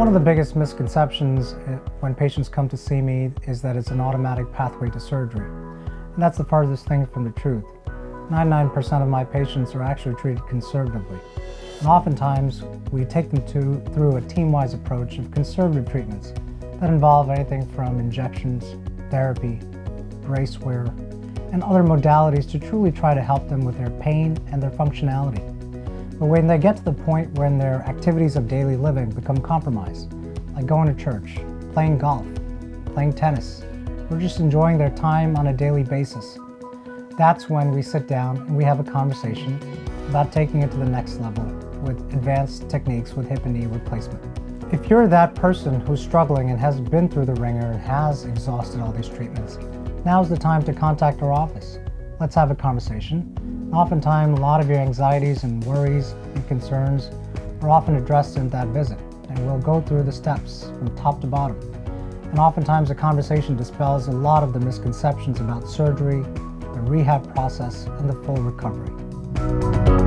One of the biggest misconceptions when patients come to see me is that it's an automatic pathway to surgery. And that's the farthest thing from the truth. 99% of my patients are actually treated conservatively. And oftentimes, we take them through a team-wise approach of conservative treatments that involve anything from injections, therapy, brace wear, and other modalities to truly try to help them with their pain and their functionality. But when they get to the point when their activities of daily living become compromised, like going to church, playing golf, playing tennis, or just enjoying their time on a daily basis, that's when we sit down and we have a conversation about taking it to the next level with advanced techniques with hip and knee replacement. If you're that person who's struggling and has been through the ringer and has exhausted all these treatments, now's the time to contact our office. Let's have a conversation. Oftentimes, a lot of your anxieties and worries and concerns are often addressed in that visit, and we'll go through the steps from top to bottom. And oftentimes, a conversation dispels a lot of the misconceptions about surgery, the rehab process, and the full recovery.